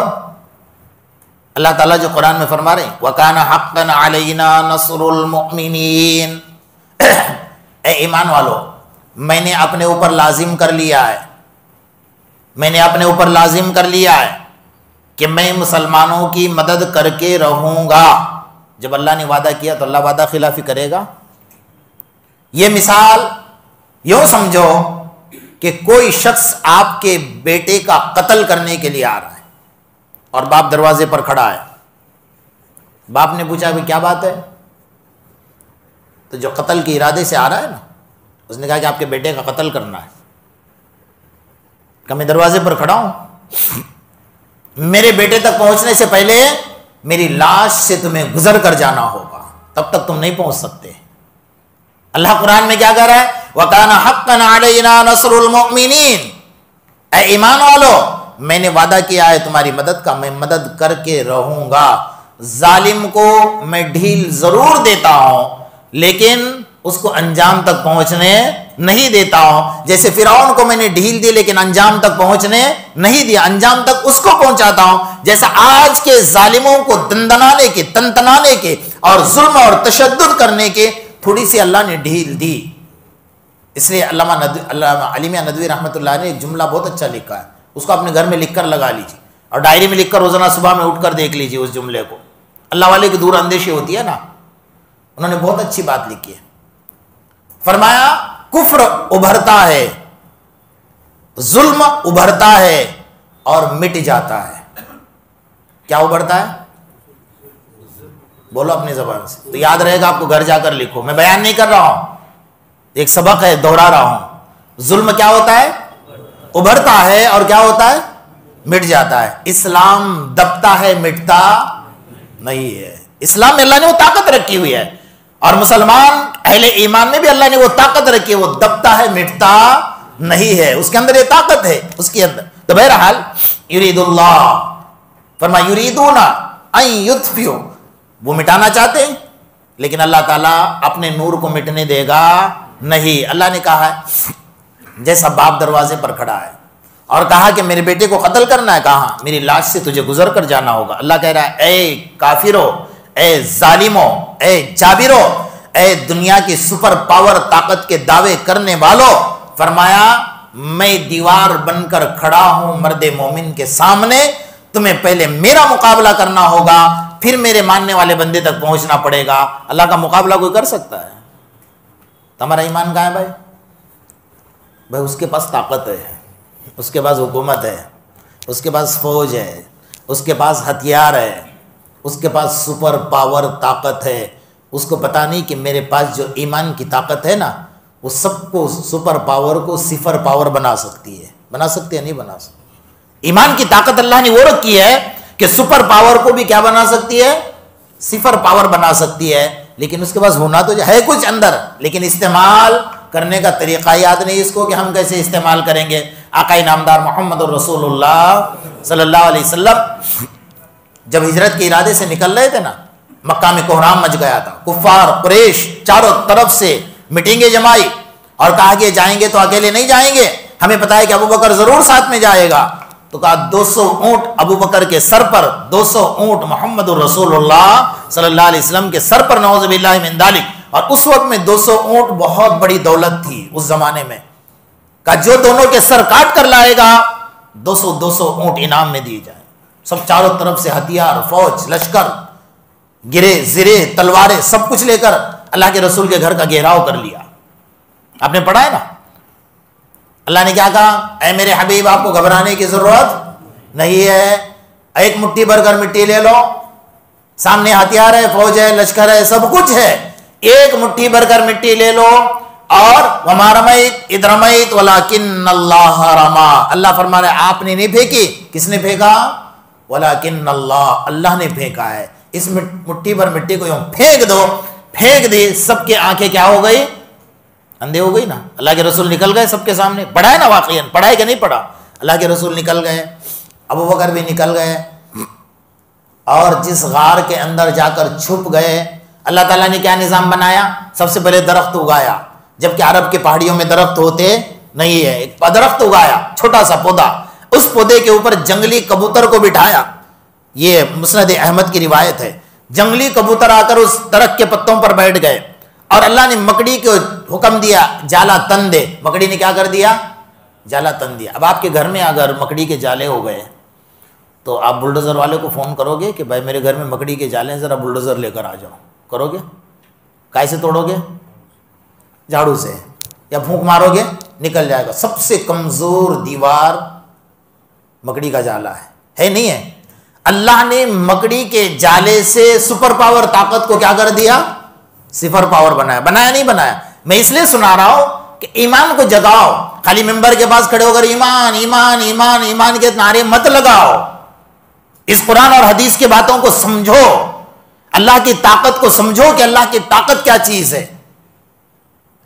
اللہ تعالیٰ جو قرآن میں فرما رہے ہیں وَكَانَ حَقًّا عَلَيْنَا نَصْرُ الْمُؤْمِنِينَ، اے ایمان والو، میں نے اپنے اوپر لازم کر لیا ہے، میں نے اپنے اوپر لازم کر لیا ہے کہ میں مسلمانوں کی مدد کر کے رہوں گا۔ جب اللہ نے وعدہ کیا تو اللہ وعدہ خلافی کرے گا؟ یہ مثال یوں سمجھو کہ کوئی شخص آپ کے بیٹے کا قتل کرنے کے لیے آ رہا ہے اور باپ دروازے پر کھڑا ہے۔ باپ نے پوچھا بھی کیا بات ہے؟ تو جو قتل کے ارادے سے آ رہا ہے نا، اس نے کہا کہ آپ کے بیٹے کا قتل کرنا ہے۔ کہ میں دروازے پر کھڑا ہوں، میرے بیٹے تک پہنچنے سے پہلے میری لاش سے تمہیں گزر کر جانا ہوگا، تب تک تم نہیں پہنچ سکتے۔ اللہ قرآن میں کیا کہہ رہا ہے؟ وَكَانَ حَقًّا عَلَيْنَا نَصْرُ الْمُؤْمِنِينَ، اے ایمان والو، میں نے وعدہ کیا ہے تمہاری مدد کا، میں مدد کر کے رہوں گا۔ ظالم کو میں ڈھیل ضرور دیتا ہوں لیکن اس کو انجام تک پہنچنے نہیں دیتا ہوں۔ جیسے فرعون کو میں نے ڈھیل دی لیکن انجام تک پہنچنے نہیں دیا، انجام تک اس کو پہنچاتا ہوں۔ جیسا آج کے ظالموں کو دندنانے کے، تنتنانے کے اور ظلم اور تشدد کرنے کے تھوڑی سی اللہ نے ڈھیل دی۔ اس لیے علامہ علی میاں ندوی رحمۃ اللہ نے ایک جملہ بہت اچھا لکھا ہے، اس کو اپنے گھر میں لکھ کر لگا لیجیے اور ڈائری میں لکھ کر روزانہ صبح میں اٹھ کر دیکھ لیجیے اس جملے کو۔ اللہ والے کی دور اندیشی ہوتی ہے نا. انہوں نے بہت اچھی بات لکھی ہے. فرمایا کفر ابھرتا ہے, ظلم ابھرتا ہے اور مٹ جاتا ہے. کیا ابھرتا ہے؟ بولو اپنی زبان سے, تو یاد رہے گا آپ کو, گھر جا کر لکھو, میں بیان نہیں کر رہا ہوں, ایک سبق ہے, دوہرا رہا ہوں. ظلم کیا ہوتا ہے؟ ابھرتا ہے, اور کیا ہوتا ہے؟ مٹ جاتا ہے. اسلام دبتا ہے, مٹتا نہیں ہے. اسلام میں اللہ نے وہ طاقت رکھی ہوئی ہے, اور مسلمان اہل ایمان میں بھی اللہ نے وہ طاقت رکھی ہے, وہ دبتا ہے مٹتا نہیں ہے, اس کے اندر یہ طاقت ہے اس کے اندر. تو بہرحال یرید اللہ, فرمایا یریدون ان یطفئوا, وہ مٹانا چاہتے ہیں, لیکن اللہ تعالیٰ اپنے نور کو مٹنے دے گا نہیں. اللہ نے کہا ہے, جیسا باپ دروازے پر کھڑا ہے اور کہا کہ میرے بیٹے کو قتل کرنا ہے, کہا میری لاش سے تجھے گزر کر جانا ہوگا. اللہ کہہ رہا ہے اے کافرو, اے ظالمو, اے جابرو, اے دنیا کی سپر پاور طاقت کے دعوے کرنے والوں, فرمایا میں دیوار بن کر کھڑا ہوں مرد مومن کے سامنے, تمہیں پہلے میرا مقابلہ کرنا ہوگا, پھر میرے ماننے والے بندے تک پہنچنا پڑے گا. اللہ کا مقابلہ کوئی کر سکتا ہے؟ تمہارا ایمان کہاں ہے بھائی؟ بھائی اس کے پاس طاقت ہے, اس کے پاس حکومت ہے, اس کے پاس فوج ہے, اس کے پاس ہتھیار ہے, اس کے پاس سپر پاور طاقت ہے. اس کو پتہ نہیں کہ میرے پاس جو ایمان کی طاقت ہے نا, وہ سب کو سپر پاور کو صفر پاور بنا سکتی ہے. بنا سکتی ہے؟ نہیں بنا سکتی. ایمان کی طاقت اللہ نے وہ رکھی ہے کہ سپر پاور کو بھی کیا بنا سکتی ہے؟ صفر پاور بنا سکتی ہے. لیکن اس کے پاس ہونا تو ہے کچھ اندر, لیکن استعمال کرنے کا طریقہ یاد نہیں اس کو کہ ہم کیسے استعمال کریں گے. آقا نامدار محمد رسول اللہ صلی اللہ علیہ وسلم جب ہجرت کے ارادے سے نکل رہے تھے نا, مکہ میں کوہرام مچ گیا تھا. کفار قریش چاروں طرف سے میٹنگیں جمائی اور کہا کہ جائیں گے تو اکیلے نہیں جائیں گے, ہمیں پتا ہے کہ ابو بکر ضرور ساتھ میں جائے گا. تو کہا 200 اونٹ ابو بکر کے سر پر, 200 اونٹ محمد رسول اللہ صلی اللہ علیہ وسلم کے سر پر, نعوذ باللہ من ذلک. اور اس وقت میں 200 اونٹ بہت بڑی دولت تھی اس زمانے میں. کہا جو دونوں کے سر کاٹ کر لائے گا 200 اونٹ انعام میں دیے جائیں. سب چاروں طرف سے ہتھیار, فوج, لشکر, گرے زرے, تلواریں, سب کچھ لے کر اللہ کے رسول کے گھر کا گھیراؤ کر لیا. آپ نے پڑھا ہے نا, اللہ نے کیا کہا, اے میرے حبیب آپ کو گھبرانے کی ضرورت نہیں ہے, ایک مٹھی بھر کر مٹی لے لو, سامنے ہتھیار ہے, فوج ہے, لشکر ہے, سب کچھ ہے, ایک مٹھی بھر کر مٹی لے لو. اور وما رمیت اذ رمیت ولکن اللہ رما, اللہ فرما رہے آپ نے نہیں پھینکی, کس نے پھینکا؟ ولکن اللہ, اللہ نے پھینکا ہے. اس مٹھی بھر مٹی کو یوں پھینک دو, پھینک دی, سب کی آنکھیں کیا ہو گئی؟ اندھے ہو گئی نا. اللہ کے رسول نکل گئے سب کے سامنے. پڑھا ہے نا واقعی, پڑھا ہے کہ نہیں پڑھا؟ اللہ کے رسول نکل گئے, ابو بکر بھی نکل گئے, اور جس غار کے اندر جا کر چھپ گئے, اللہ تعالیٰ نے کیا نظام بنایا؟ سب سے پہلے درخت اگایا, جبکہ عرب کے پہاڑیوں میں درخت ہوتے نہیں ہے. ایک درخت اگایا, چھوٹا سا پودا, اس پودے کے اوپر جنگلی کبوتر کو بٹھایا. یہ مسند احمد کی روایت ہے. جنگلی کبوتر آ کر اس درخت کے پتوں پر بیٹھ گئے, اور اللہ نے مکڑی کو حکم دیا جالا تن دے. مکڑی نے کیا کر دیا؟ جالا تن دیا. اب آپ کے گھر میں اگر مکڑی کے جالے ہو گئے تو آپ بلڈوزر والے کو فون کرو گے کہ بھائی میرے گھر میں مکڑی کے جالے ہیں, ذرا بلڈوزر لے کر آ جاؤ, کرو گے؟ کائے سے توڑو گے؟ جھاڑو سے, یا پھونک مارو گے نکل جائے گا. سب سے کمزور دیوار مکڑی کا جالا ہے نہیں ہے. اللہ نے مکڑی کے جالے سے سپر پاور طاقت کو کیا کر دیا؟ صفر پاور بنایا. بنایا نہیں بنایا؟ میں اس لیے سنا رہا ہوں کہ ایمان کو جگاؤ. خالی ممبر کے پاس کھڑے ہو کر ایمان ایمان ایمان ایمان کے نعرے مت لگاؤ. اس قرآن اور حدیث کی باتوں کو سمجھو, اللہ کی طاقت کو سمجھو کہ اللہ کی طاقت کیا چیز ہے.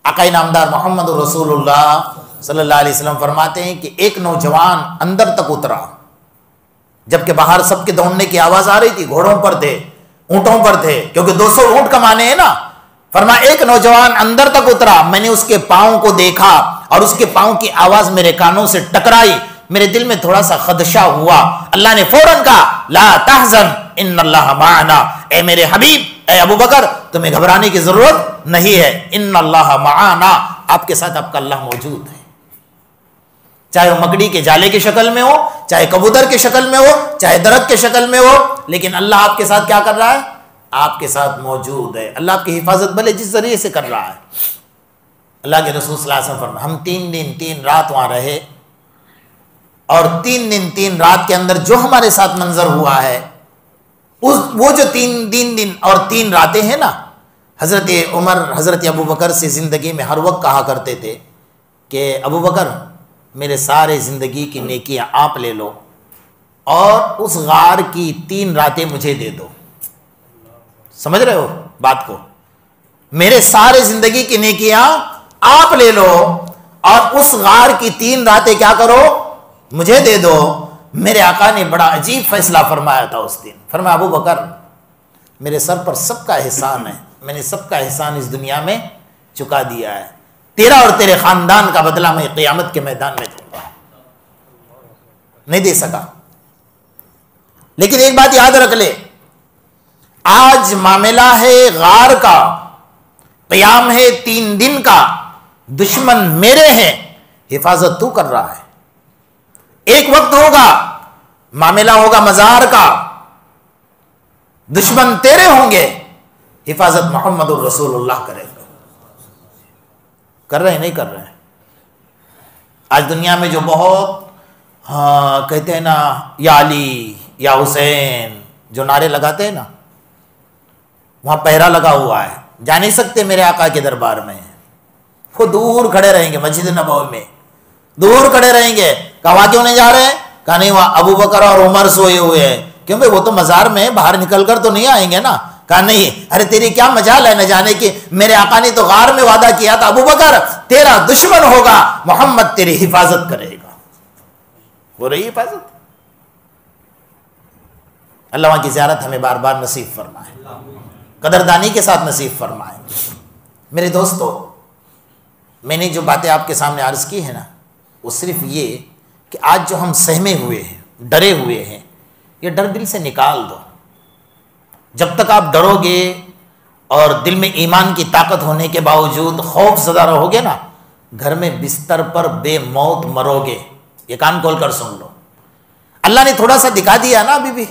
آقا نامدار محمد رسول اللہ صلی اللہ علیہ وسلم فرماتے ہیں کہ ایک نوجوان اندر تک اترا, جبکہ باہر سب کے دوڑنے کی آواز آ رہی تھی. گھوڑوں پر تھے, اونٹوں پر تھے, کیونکہ 200 اونٹ کمانے ہیں نا. فرمایا ایک نوجوان اندر تک اترا, میں نے اس کے پاؤں کو دیکھا اور اس کے پاؤں کی آواز میرے کانوں سے ٹکرائی. میرے دل میں تھوڑا سا خدشہ ہوا. اللہ نے فوراً کہا لا تحزن ان اللہ معنا, اے میرے حبیب, اے ابو بکر, تمہیں گھبرانے کی ضرورت نہیں ہے. ان اللہ معنا, آپ کے ساتھ آپ کا اللہ موجود ہے. چاہے وہ مکڑی کے جالے کی شکل میں ہو, چاہے کبوتر کی شکل میں ہو, چاہے درخت کی شکل میں ہو, لیکن اللہ آپ کے ساتھ کیا کر رہا ہے؟ آپ کے ساتھ موجود ہے، اللہ آپ کی حفاظت بھلے جس ذریعے سے کر رہا ہے۔ اللہ کے رسول صلی اللہ علیہ وسلم فرمایا ہم 3 دن 3 رات وہاں رہے، اور 3 دن 3 رات کے اندر جو ہمارے ساتھ منظر ہوا ہے، وہ جو 3 دن اور 3 راتیں ہیں نا، حضرت عمر حضرت ابو بکر سے زندگی میں ہر وقت کہا کرتے تھے کہ ابو بکر میرے سارے زندگی کی نیکیاں آپ لے لو اور اس غار کی 3 راتیں مجھے دے دو۔ سمجھ رہے ہو بات کو؟ میرے سارے زندگی کی نیکیاں آپ لے لو اور اس غار کی 3 راتیں کیا کرو؟ مجھے دے دو۔ میرے آقا نے بڑا عجیب فیصلہ فرمایا تھا اس دن، فرمایا ابو بکر میرے سر پر سب کا احسان ہے، میں نے سب کا احسان اس دنیا میں چکا دیا ہے، تیرا اور تیرے خاندان کا بدلہ میں قیامت کے میدان میں دوں گا۔ نہیں دے سکا، لیکن ایک بات یاد رکھ لے، آج معاملہ ہے غار کا، قیام ہے 3 دن کا، دشمن میرے ہیں، حفاظت تو کر رہا ہے۔ ایک وقت ہوگا معاملہ ہوگا مزار کا، دشمن تیرے ہوں گے، حفاظت محمد الرسول اللہ کرے گا۔ کر رہے ہیں نہیں کر رہے ہیں؟ آج دنیا میں جو بہت کہتے ہیں نا یا علی یا حسین جو نعرے لگاتے ہیں نا، وہاں پہرا لگا ہوا ہے، جا نہیں سکتے میرے آقا کے دربار میں، وہ دور کھڑے رہیں گے، مسجد نبوی میں دور کھڑے رہیں گے۔ کہا وہاں کیوں نہیں جا رہے؟ کہا نہیں وہاں ابو بکر اور عمر سوئے ہوئے ہیں، کیونکہ وہ تو مزار میں باہر نکل کر تو نہیں آئیں گے نا۔ کہا نہیں، ارے تیری کیا مجال ہے نہ جانے کی، میرے آقا نے تو غار میں وعدہ کیا تھا ابو بکر تیرا دشمن ہوگا، محمد تیری حفاظت کرے گا۔ ہو رہی حفاظت؟ اللہ وہاں کی زیارت ہمیں بار بار نصیب فرمائے، قدردانی کے ساتھ نصیب فرمائے۔ میرے دوستو، میں نے جو باتیں آپ کے سامنے عرض کی ہیں نا، وہ صرف یہ کہ آج جو ہم سہمے ہوئے ہیں، ڈرے ہوئے ہیں، یہ ڈر دل سے نکال دو۔ جب تک آپ ڈرو گے اور دل میں ایمان کی طاقت ہونے کے باوجود خوف زدہ رہو گے نا، گھر میں بستر پر بے موت مرو گے۔ یہ کان کھول کر سن لو، اللہ نے تھوڑا سا دکھا دیا نا، ابھی بھی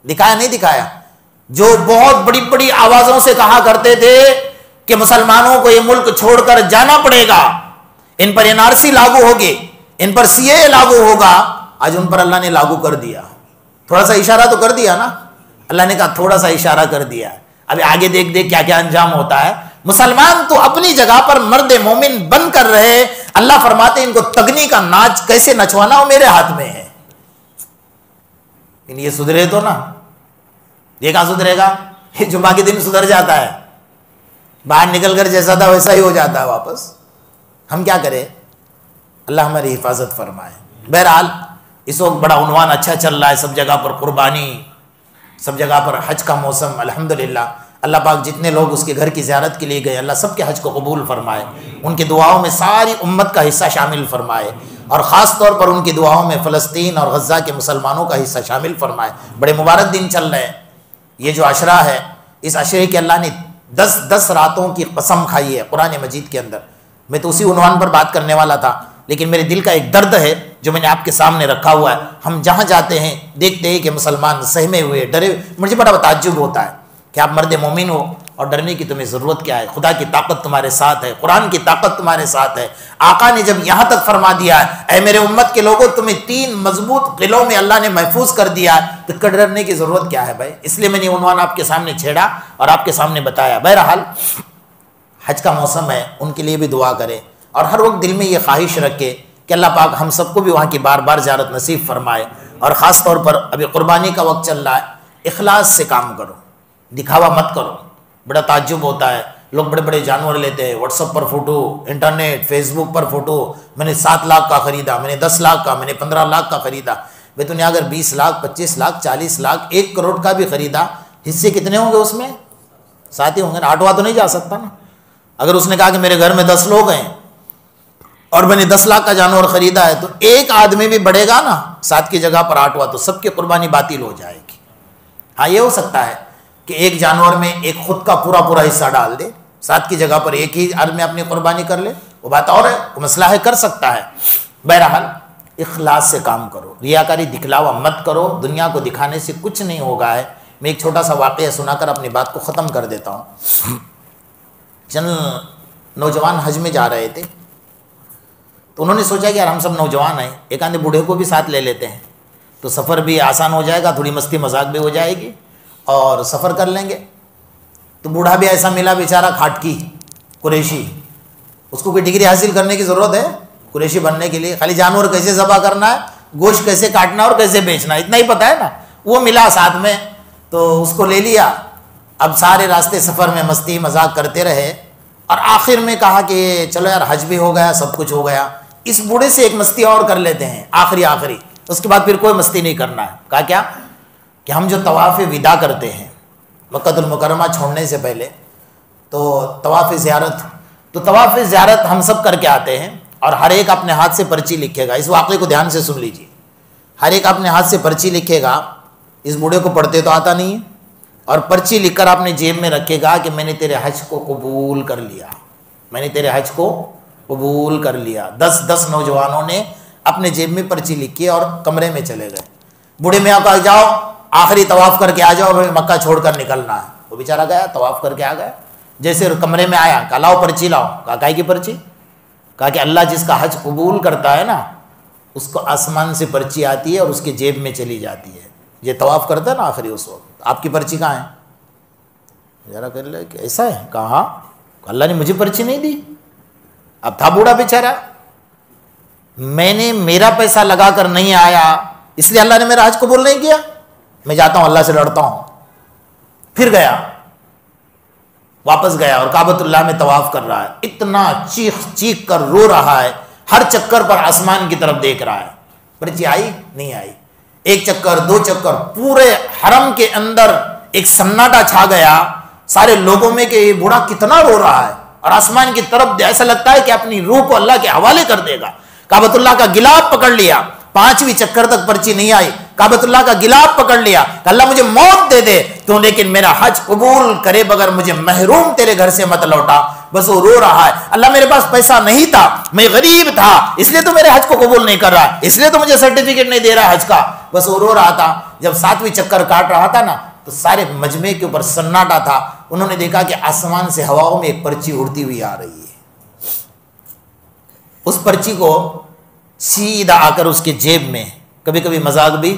دکھایا نہیں دکھایا؟ جو بہت بڑی بڑی آوازوں سے کہا کرتے تھے کہ مسلمانوں کو یہ ملک چھوڑ کر جانا پڑے گا، ان پر NRC لاگو ہوگی، ان پر CAA لاگو ہوگا، آج ان پر اللہ نے لاگو کر دیا۔ تھوڑا سا اشارہ تو کر دیا نا، اللہ نے کہا تھوڑا سا اشارہ کر دیا، ابھی آگے دیکھ دیکھ کیا کیا انجام ہوتا ہے۔ مسلمان تو اپنی جگہ پر مرد مومن بن کر رہے، اللہ فرماتے ہیں ان کو تگنی کا ناچ کیسے نچوانا ہو میرے ہاتھ میں ہے۔ یہ سدھرے تو نا، یہ کہاں سدھرے گا؟ یہ جمعہ کے دن سدھر جاتا ہے، باہر نکل کر جیسا تھا ویسا ہی ہو جاتا ہے واپس۔ ہم کیا کریں؟ اللہ ہماری حفاظت فرمائے۔ بہرحال اس وقت بڑا عنوان اچھا چل رہا ہے، سب جگہ پر قربانی، سب جگہ پر حج کا موسم، الحمدللہ۔ اللہ پاک جتنے لوگ اس کے گھر کی زیارت کے لیے گئے، اللہ سب کے حج کو قبول فرمائے، ان کی دعاؤں میں ساری امت کا حصہ شامل فرمائے، اور خاص طور پر ان کی دعاؤں میں فلسطین اور غزہ کے مسلمانوں کا حصہ شامل فرمائے۔ بڑے مبارک دن چل رہے ہیں، یہ جو عشرہ ہے، اس عشرے کے اللہ نے 10 راتوں کی قسم کھائی ہے قرآن مجید کے اندر۔ میں تو اسی عنوان پر بات کرنے والا تھا، لیکن میرے دل کا ایک درد ہے جو میں نے آپ کے سامنے رکھا ہوا ہے۔ ہم جہاں جاتے ہیں دیکھتے ہیں کہ مسلمان سہمے ہوئے، ڈرے ہوئے۔ مجھے بڑا تعجب ہوتا ہے کہ آپ مرد مومن ہو اور ڈرنے کی تمہیں ضرورت کیا ہے؟ خدا کی طاقت تمہارے ساتھ ہے، قرآن کی طاقت تمہارے ساتھ ہے۔ آقا نے جب یہاں تک فرما دیا ہے اے میرے امت کے لوگوں تمہیں 3 مضبوط قلعوں میں اللہ نے محفوظ کر دیا ہے، تو ڈرنے کی ضرورت کیا ہے بھائی؟ اس لیے میں نے عنوان آپ کے سامنے چھیڑا اور آپ کے سامنے بتایا۔ بہرحال حج کا موسم ہے، ان کے لیے بھی دعا کرے، اور ہر وقت دل میں یہ خواہش رکھے کہ اللہ پاک ہم سب کو بھی وہاں کی بار بار زیارت نصیب فرمائے۔ اور خاص طور پر ابھی قربانی کا وقت چل رہا ہے، اخلاص سے کام کرو، دکھاوا مت کرو۔ بڑا تعجب ہوتا ہے، لوگ بڑے بڑے جانور لیتے ہیں، واٹس ایپ پر فوٹو، انٹرنیٹ فیس بک پر فوٹو، میں نے 7 لاکھ کا خریدا، میں نے 10 لاکھ کا، میں نے 15 لاکھ کا خریدا۔ بھائی تو نے اگر 20 لاکھ 25 لاکھ 40 لاکھ 1 کروڑ کا بھی خریدا، حصے کتنے ہوں گے اس میں؟ 7 ہی ہوں گے نا، 8واں تو نہیں جا سکتا نا۔ اگر اس نے کہا کہ میرے گھر میں 10 لوگ ہیں اور میں نے 10 لاکھ کا جانور خریدا ہے، تو ایک آدمی بھی بڑھے گا نا 7 کی جگہ پر 8واں، تو سب کی قربانی باطل ہو جائے گی۔ ہاں یہ ہو سکتا ہے کہ ایک جانور میں ایک خود کا پورا حصہ ڈال دے، 7 کی جگہ پر ایک ہی آدمی اپنی قربانی کر لے، وہ بات اور ہے، وہ مسئلہ ہے، کر سکتا ہے۔ بہرحال اخلاص سے کام کرو، ریاکاری دکھلاوا مت کرو، دنیا کو دکھانے سے کچھ نہیں ہوگا ہے۔ میں ایک چھوٹا سا واقعہ سنا کر اپنی بات کو ختم کر دیتا ہوں. چند نوجوان حج میں جا رہے تھے تو انہوں نے سوچا کہ یار ہم سب نوجوان ہیں, ایک آدھے بوڑھے کو بھی ساتھ لے لیتے ہیں تو سفر بھی آسان ہو جائے گا, تھوڑی مستی مذاق بھی ہو جائے گی اور سفر کر لیں گے. تو بوڑھا بھی ایسا ملا بیچارہ کھاٹکی قریشی, اس کو کوئی ڈگری حاصل کرنے کی ضرورت ہے قریشی بننے کے لیے؟ خالی جانور کیسے ذبح کرنا ہے, گوشت کیسے کاٹنا ہے اور کیسے بیچنا ہے, اتنا ہی پتہ ہے نا. وہ ملا ساتھ میں تو اس کو لے لیا. اب سارے راستے سفر میں مستی مذاق کرتے رہے اور آخر میں کہا کہ چلو یار حج بھی ہو گیا, سب کچھ ہو گیا, اس بوڑھے سے ایک مستی اور کر لیتے ہیں آخری, اس کے بعد پھر کوئی مستی نہیں کرنا ہے. کہا کیا کہ ہم جو طواف وداع کرتے ہیں مکہ المکرمہ چھوڑنے سے پہلے, تو طواف زیارت ہم سب کر کے آتے ہیں اور ہر ایک اپنے ہاتھ سے پرچی لکھے گا. اس واقعے کو دھیان سے سن لیجیے. ہر ایک اپنے ہاتھ سے پرچی لکھے گا. اس بوڑھے کو پڑھتے تو آتا نہیں ہے, اور پرچی لکھ کر اپنے جیب میں رکھے گا کہ میں نے تیرے حج کو قبول کر لیا, میں نے تیرے حج کو قبول کر لیا. 10 نوجوانوں نے اپنے جیب میں پرچی لکھی اور کمرے میں چلے گئے. بوڑھے میاں کہا جاؤ آخری طواف کر کے آ جاؤ, مکہ چھوڑ کر نکلنا ہے. وہ بیچارہ گیا, طواف کر کے آ گیا. جیسے کمرے میں آیا کہا لاؤ پرچی لاؤ. کہا کاہے کی پرچی؟ کہا کہ اللہ جس کا حج قبول کرتا ہے نا اس کو آسمان سے پرچی آتی ہے اور اس کے جیب میں چلی جاتی ہے. یہ طواف کرتا ہے نا آخری اس وقت, آپ کی پرچی کہاں ہے؟ ذرا کر لے کہ ایسا ہے. کہا اللہ نے مجھے پرچی نہیں دی. اب تھا بوڑھا بیچارہ, میں نے میرا پیسہ لگا کر نہیں آیا اس لیے اللہ نے میرا حج قبول نہیں کیا. میں جاتا ہوں اللہ سے لڑتا ہوں. پھر گیا, واپس گیا اور کعبۃ اللہ میں طواف کر رہا ہے. اتنا چیخ کر رو رہا ہے, ہر چکر پر آسمان کی طرف دیکھ رہا ہے. پرچی آئی نہیں آئی. ایک چکر 2 چکر, پورے حرم کے اندر ایک سناٹا چھا گیا سارے لوگوں میں کہ یہ بوڑھا کتنا رو رہا ہے, اور آسمان کی طرف ایسا لگتا ہے کہ اپنی روح کو اللہ کے حوالے کر دے گا. کعبۃ اللہ کا گلاف پکڑ لیا, 5ویں چکر تک پرچی نہیں آئی. کعبۃ اللہ کا گلاف پکڑ لیا کہ اللہ مجھے موت دے دے تو لیکن میرا حج قبول کرے بغیر مجھے محروم تیرے گھر سے مت لوٹا. بس وہ رو رہا ہے, اللہ میرے پاس پیسہ نہیں تھا, میں غریب تھا, اس لیے تو میرے حج کو قبول نہیں کر رہا, اس لیے تو مجھے سرٹیفکیٹ نہیں دے رہا حج کا. بس وہ رو رہا تھا. جب 7ویں چکر کاٹ رہا تھا نا تو سارے مجمع کے اوپر سناٹا تھا. انہوں نے دیکھا کہ آسمان سے ہواؤں میں ایک پرچی اڑتی ہوئی آ رہی ہے. اس پرچی کو سیدھا آ کر اس کے جیب میں, کبھی کبھی مذاق بھی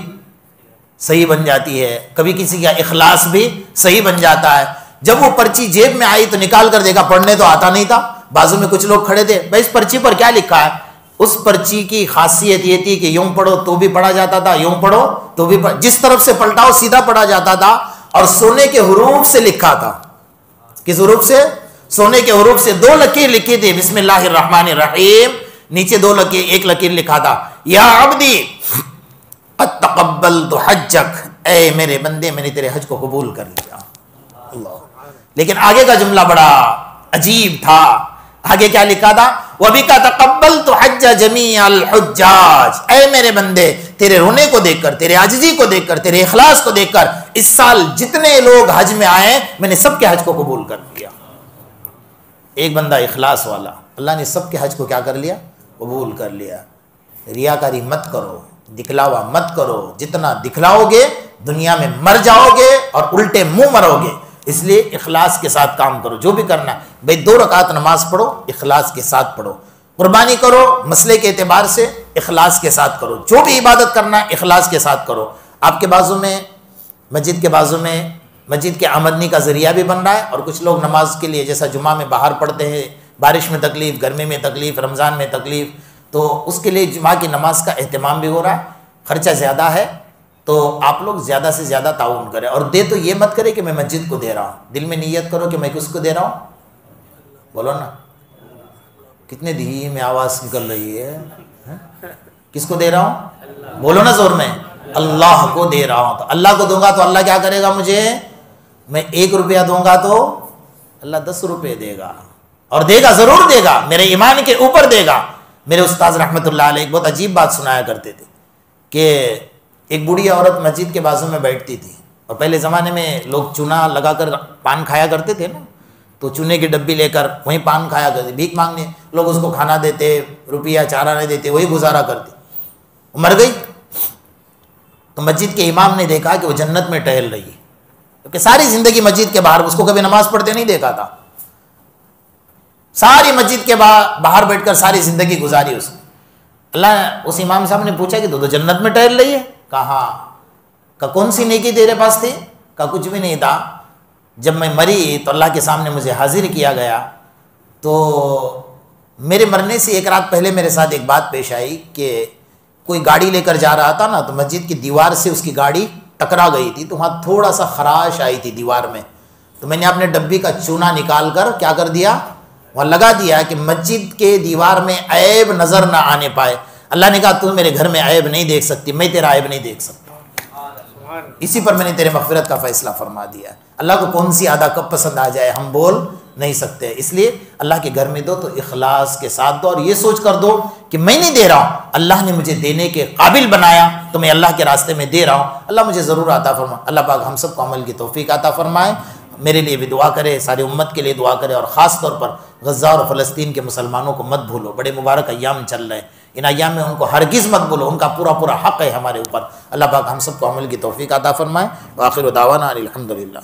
صحیح بن جاتی ہے, کبھی کسی کا اخلاص بھی صحیح بن جاتا ہے. جب وہ پرچی جیب میں آئی تو نکال کر دیکھا, پڑھنے تو آتا نہیں تھا. بازو میں کچھ لوگ کھڑے تھے, بھائی اس پرچی پر کیا لکھا ہے؟ اس پرچی کی خاصیت یہ تھی کہ یوں پڑھو تو بھی پڑھا جاتا تھا, یوں پڑھو تو بھی جس طرف سے پلٹاؤ سیدھا پڑھا جاتا تھا, اور سونے کے حروف سے لکھا تھا. کس حروف سے؟ سونے کے حروف سے. 2 لکیر لکھی تھی, بسم اللہ الرحمن الرحیم. نیچے 2 لکیر, ایک لکیر لکھا تھا یا عبدی قد تقبلت حجک, اے میرے بندے میں نے تیرے حج کو قبول کر لیا. اللہ. لیکن آگے کا جملہ بڑا عجیب تھا. آگے کیا لکھا تھا؟ وَبِكَ تَقَبَّلْتُ حَجَّ جَمِيعَ الْحُجَّاجِ, اے میرے بندے تیرے رونے کو دیکھ کر, تیرے عاجزی کو دیکھ کر, تیرے اخلاص کو دیکھ کر اس سال جتنے لوگ حج میں آئے میں نے سب کے حج کو قبول کر لیا. ایک بندہ اخلاص والا, اللہ نے سب کے حج کو کیا کر لیا؟ قبول کر لیا. ریاکاری مت کرو, دکھلاوا مت کرو. جتنا دکھلاؤ گے دنیا میں مر جاؤ گے اور الٹے منہ مرو گے. اس لیے اخلاص کے ساتھ کام کرو. جو بھی کرنا ہے بھائی 2 رکعت نماز پڑھو, اخلاص کے ساتھ پڑھو. قربانی کرو مسئلے کے اعتبار سے اخلاص کے ساتھ کرو. جو بھی عبادت کرنا ہے اخلاص کے ساتھ کرو. آپ کے بازو میں, مسجد کے بازو میں مسجد کے آمدنی کا ذریعہ بھی بن رہا ہے, اور کچھ لوگ نماز کے لیے جیسا جمعہ میں باہر پڑھتے ہیں, بارش میں تکلیف, گرمی میں تکلیف, رمضان میں تکلیف, تو اس کے لیے جمعہ کی نماز کا اہتمام بھی ہو رہا ہے. خرچہ زیادہ ہے تو آپ لوگ زیادہ سے زیادہ تعاون کریں. اور دے تو یہ مت کرے کہ میں مسجد کو دے رہا ہوں, دل میں نیت کرو کہ میں کس کو دے رہا ہوں. بولو نا, کتنے دھیمی آواز نکل رہی ہے. کس کو دے رہا ہوں؟ بولو نا زور میں. اللہ کو دے رہا ہوں. تو اللہ کو دوں گا تو اللہ کیا کرے گا مجھے؟ میں 1 روپیہ دوں گا تو اللہ 10 روپے دے گا, اور دے گا, ضرور دے گا, میرے ایمان کے اوپر دے گا. میرے استاذ رحمۃ اللہ علیہ ایک بہت عجیب بات سنایا کرتے تھے کہ ایک بوڑھی عورت مسجد کے بازو میں بیٹھتی تھی, اور پہلے زمانے میں لوگ چونا لگا کر پان کھایا کرتے تھے نا, تو چونے کی ڈبی لے کر وہیں پان کھایا کرتے, بھیک مانگنے لوگ اس کو کھانا دیتے, روپیہ چارہ نہیں دیتے, وہی گزارا کرتے. مر گئی تو مسجد کے امام نے دیکھا کہ وہ جنت میں ٹہل رہی ہے, کیونکہ ساری زندگی مسجد کے باہر، اس کو کبھی نماز پڑھتے نہیں دیکھا تھا، ساری مسجد کے باہر بیٹھ کر ساری زندگی گزاری اس نے۔ اللہ اس امام صاحب نے پوچھا کہ تو جنت میں ٹہل رہی ہے؟ کہا ہاں۔ کہا کون سی نیکی تیرے پاس تھی؟ کہا کچھ بھی نہیں تھا، جب میں مری تو اللہ کے سامنے مجھے حاضر کیا گیا، تو میرے مرنے سے ایک رات پہلے میرے ساتھ ایک بات پیش آئی کہ کوئی گاڑی لے کر جا رہا تھا نا، تو مسجد کی دیوار سے اس کی گاڑی ٹکرا گئی تھی، تو وہاں تھوڑا سا خراش آئی تھی دیوار میں، تو میں نے اپنے ڈبی کا چونا نکال کر کیا کر دیا، وہاں لگا دیا کہ مسجد کے دیوار میں عیب نظر نہ آنے پائے۔ اللہ نے کہا تو میرے گھر میں عیب نہیں دیکھ سکتی، میں تیرا عیب نہیں دیکھ سکتا، اسی پر میں نے تیرے مغفرت کا فیصلہ فرما دیا۔ اللہ کو کون سی ادا کب پسند آ جائے ہم بول نہیں سکتے، اس لیے اللہ کے گھر میں دو تو اخلاص کے ساتھ دو، اور یہ سوچ کر دو کہ میں نہیں دے رہا ہوں، اللہ نے مجھے دینے کے قابل بنایا تو میں اللہ کے راستے میں دے رہا ہوں، اللہ مجھے ضرور عطا فرمائے۔ اللہ پاک ہم سب کو عمل کی توفیق عطا فرمائے، میرے لیے بھی دعا کرے، ساری امت کے لیے دعا کرے، اور خاص طور پر غزہ اور فلسطین کے مسلمانوں کو مت بھولو، بڑے مبارک ایام چل رہے ہیں، ان ایام میں ان کو ہرگز مت بھولو، ان کا پورا پورا حق ہے ہمارے اوپر۔ اللہ پاک ہم سب کو عمل کی توفیق عطا فرمائے۔ وآخر دعوانا الحمدللہ۔